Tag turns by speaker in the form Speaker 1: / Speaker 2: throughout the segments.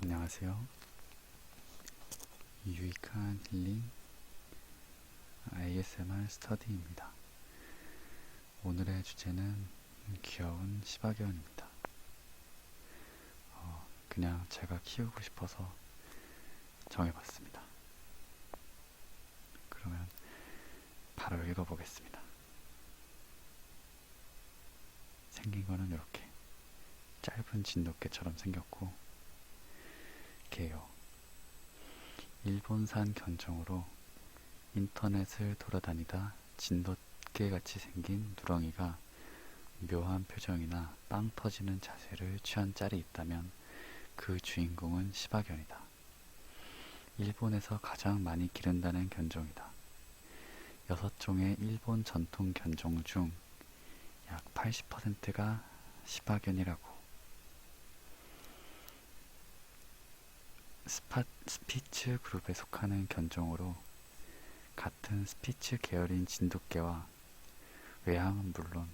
Speaker 1: 안녕하세요. 유익한 힐링 ASMR 스터디입니다. 오늘의 주제는 귀여운 시바견입니다. 그냥 제가 키우고 싶어서 정해봤습니다. 그러면 바로 읽어보겠습니다. 생긴 거는 이렇게 짧은 진돗개처럼 생겼고, 개요. 일본산 견종으로 인터넷을 돌아다니다 진돗개같이 생긴 누렁이가 묘한 표정이나 빵 터지는 자세를 취한 짤이 있다면 그 주인공은 시바견이다. 일본에서 가장 많이 기른다는 견종이다. 6종의 일본 전통 견종 중 약 80%가 시바견이라고. 스피츠 그룹에 속하는 견종으로 같은 스피츠 계열인 진돗개와 외향은 물론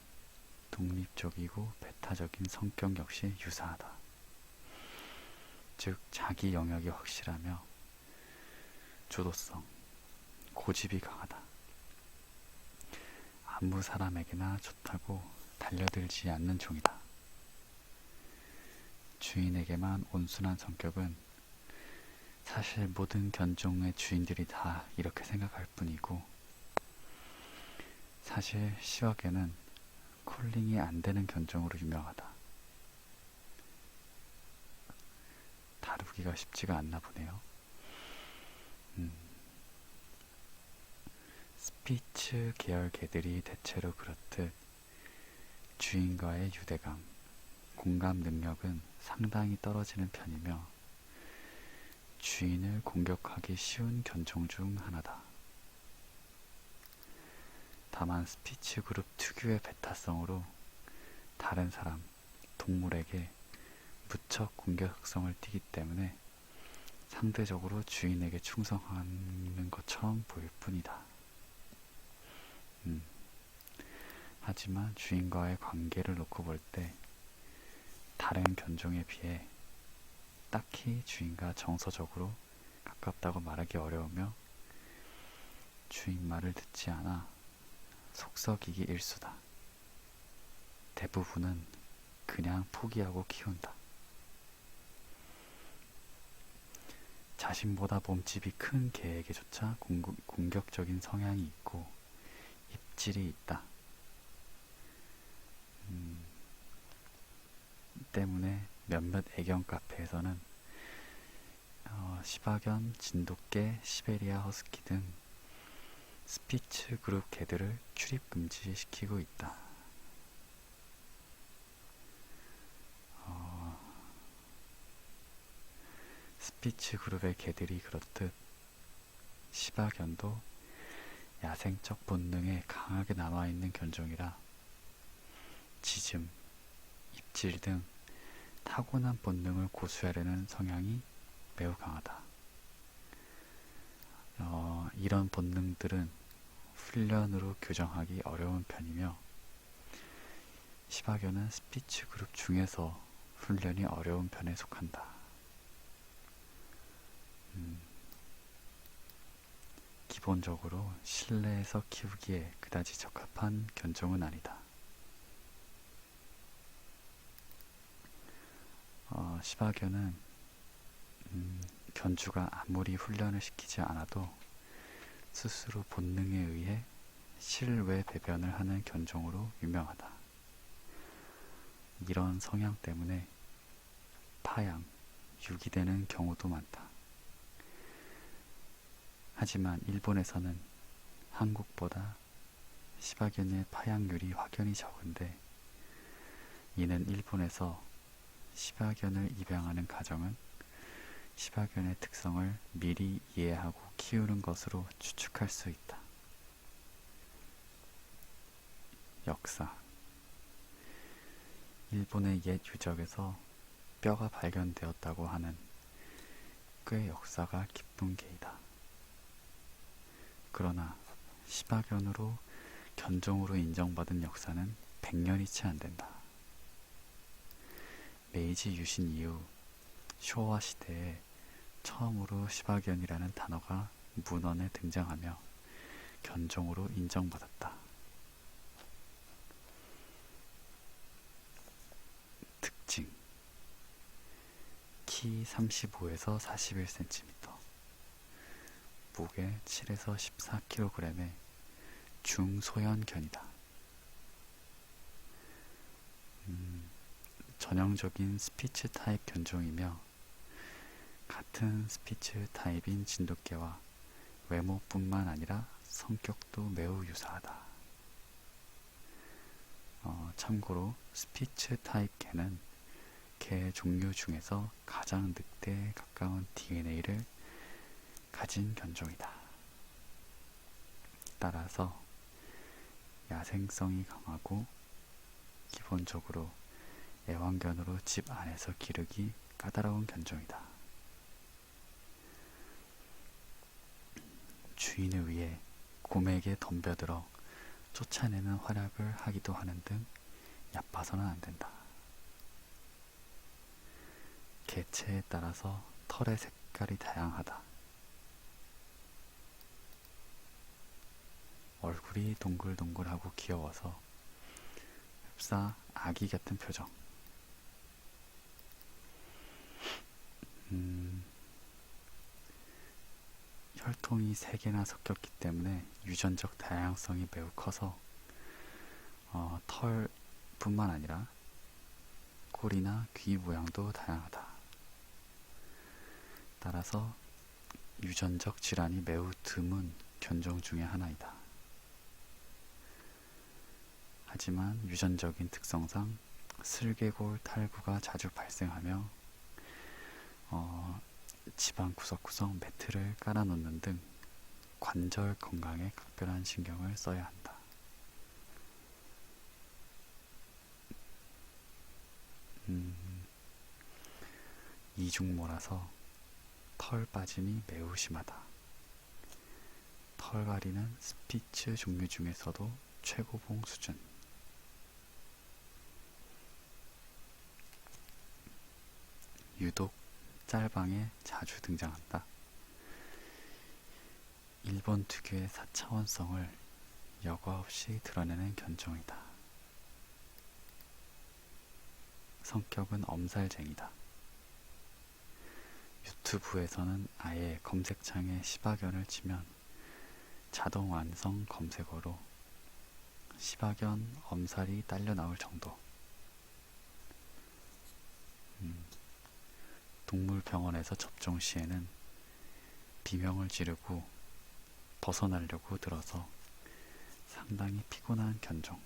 Speaker 1: 독립적이고 배타적인 성격 역시 유사하다. 즉 자기 영역이 확실하며 주도성, 고집이 강하다. 아무 사람에게나 좋다고 달려들지 않는 종이다. 주인에게만 온순한 성격은 사실 모든 견종의 주인들이 다 이렇게 생각할 뿐이고, 사실 시바견은 콜링이 안 되는 견종으로 유명하다. 다루기가 쉽지가 않나 보네요. 스피츠 계열 개들이 대체로 그렇듯 주인과의 유대감, 공감 능력은 상당히 떨어지는 편이며 주인을 공격하기 쉬운 견종 중 하나다. 다만 스피츠 그룹 특유의 배타성으로 다른 사람, 동물에게 무척 공격성을 띠기 때문에 상대적으로 주인에게 충성하는 것처럼 보일 뿐이다. 하지만 주인과의 관계를 놓고 볼 때 다른 견종에 비해 딱히 주인과 정서적으로 가깝다고 말하기 어려우며 주인 말을 듣지 않아 속썩이기 일수다. 대부분은 그냥 포기하고 키운다. 자신보다 몸집이 큰 개에게조차 공격적인 성향이 있고 입질이 있다. 때문에 몇몇 애견 카페에서는 시바견, 진돗개, 시베리아 허스키 등 스피츠 그룹 개들을 출입 금지시키고 있다. 스피츠 그룹의 개들이 그렇듯 시바견도 야생적 본능에 강하게 남아있는 견종이라 짖음, 입질 등 타고난 본능을 고수하려는 성향이 매우 강하다. 이런 본능들은 훈련으로 교정하기 어려운 편이며 시바견은 스피츠 그룹 중에서 훈련이 어려운 편에 속한다. 기본적으로 실내에서 키우기에 그다지 적합한 견종은 아니다. 시바견은 견주가 아무리 훈련을 시키지 않아도 스스로 본능에 의해 실외 배변을 하는 견종으로 유명하다. 이런 성향 때문에 파양, 유기되는 경우도 많다. 하지만 일본에서는 한국보다 시바견의 파양률이 확연히 적은데, 이는 일본에서 시바견을 입양하는 가정은 시바견의 특성을 미리 이해하고 키우는 것으로 추측할 수 있다. 역사. 일본의 옛 유적에서 뼈가 발견되었다고 하는 꽤 역사가 깊은 개이다. 그러나 시바견으로 견종으로 인정받은 역사는 100년이 채 안 된다. 메이지 유신 이후 쇼와 시대에 처음으로 시바견이라는 단어가 문헌에 등장하며 견종으로 인정받았다. 특징: 키 35에서 41cm, 무게 7에서 14kg의 중소형견이다. 전형적인 스피츠 타입 견종이며 같은 스피츠 타입인 진돗개와 외모뿐만 아니라 성격도 매우 유사하다. 참고로 스피츠 타입 개는 개 종류 중에서 가장 늑대에 가까운 DNA를 가진 견종이다. 따라서 야생성이 강하고 기본적으로 애완견으로 집 안에서 기르기 까다로운 견종이다. 주인에 의해 곰에게 덤벼들어 쫓아내는 활약을 하기도 하는 등 얕봐서는 안 된다. 개체에 따라서 털의 색깔이 다양하다. 얼굴이 동글동글하고 귀여워서 흡사 아기 같은 표정. 혈통이 3개나 섞였기 때문에 유전적 다양성이 매우 커서 털뿐만 아니라 꼬리나 귀 모양도 다양하다. 따라서 유전적 질환이 매우 드문 견종 중의 하나이다. 하지만 유전적인 특성상 슬개골 탈구가 자주 발생하며 집안 구석구석 매트를 깔아놓는 등 관절 건강에 각별한 신경을 써야 한다. 이중모라서 털 빠짐이 매우 심하다. 털갈이는 스피츠 종류 중에서도 최고봉 수준. 유독 짤방에 자주 등장한다. 일본 특유의 4차원성을 여과 없이 드러내는 견종이다. 성격은 엄살쟁이다. 유튜브에서는 아예 검색창에 시바견을 치면 자동 완성 검색어로 시바견 엄살이 딸려 나올 정도. 동물병원에서 접종 시에는 비명을 지르고 벗어나려고 들어서 상당히 피곤한 견종.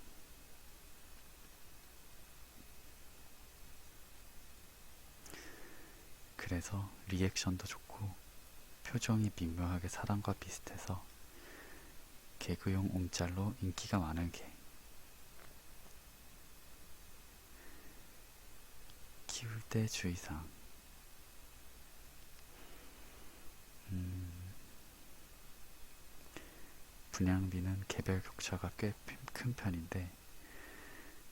Speaker 1: 그래서 리액션도 좋고 표정이 미묘하게 사람과 비슷해서 개그용 움짤로 인기가 많은 개. 키울 때 주의사항. 분양비는 개별 격차가 꽤 큰 편인데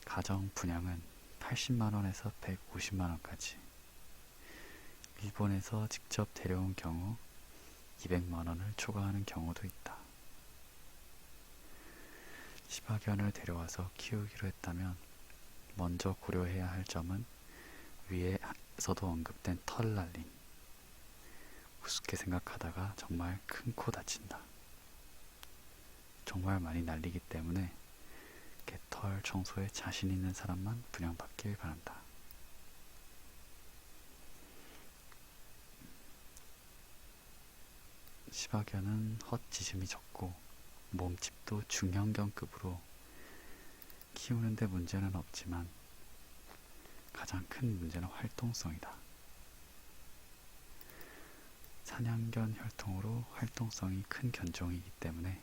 Speaker 1: 가정 분양은 80만원에서 150만원까지, 일본에서 직접 데려온 경우 200만원을 초과하는 경우도 있다. 시바견을 데려와서 키우기로 했다면 먼저 고려해야 할 점은 위에서도 언급된 털 날림. 우습게 생각하다가 정말 큰 코 다친다. 정말 많이 날리기 때문에 개털 청소에 자신 있는 사람만 분양받길 바란다. 시바견은 헛짖음이 적고 몸집도 중형견급으로 키우는데 문제는 없지만 가장 큰 문제는 활동성이다. 사냥견 혈통으로 활동성이 큰 견종이기 때문에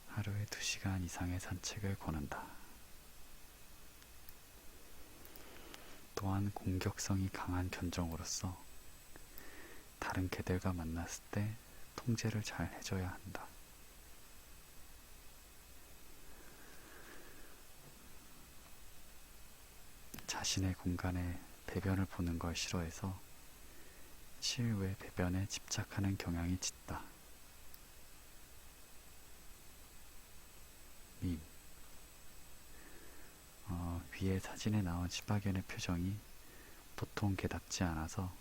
Speaker 1: 하루에 2시간 이상의 산책을 권한다. 또 또한 공격성이 강한 견종으로서 다른 개들과 만났을 때 통제를 잘 해줘야 한다. 자신의 공간에 배변을 보는 걸 싫어해서 실외 배변에 집착하는 경향이 짙다. 밈. 위에 사진에 나온 시바견의 표정이 보통 개답지 않아서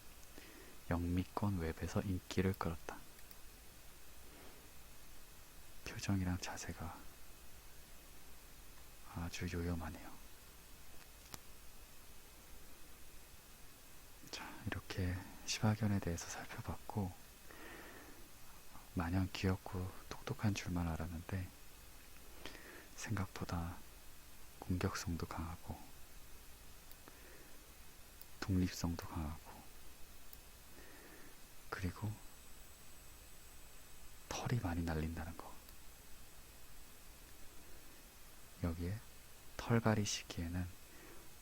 Speaker 1: 영미권 웹에서 인기를 끌었다. 표정이랑 자세가 아주 요염하네요. 자, 이렇게 시바견에 대해서 살펴봤고, 마냥 귀엽고 똑똑한 줄만 알았는데 생각보다 공격성도 강하고 독립성도 강하고, 그리고 털이 많이 날린다는 거. 여기에 털갈이 시기에는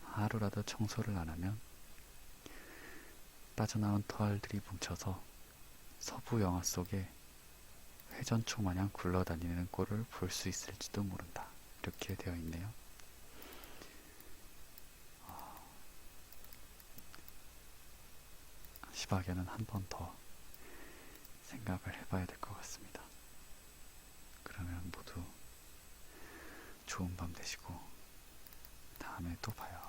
Speaker 1: 하루라도 청소를 안 하면 빠져나온 털들이 뭉쳐서 서부 영화 속에 회전초 마냥 굴러다니는 꼴을 볼 수 있을지도 모른다. 이렇게 되어 있네요. 시바견은 한 번 더 생각을 해봐야 될 것 같습니다. 그러면 모두 좋은 밤 되시고 다음에 또 봐요.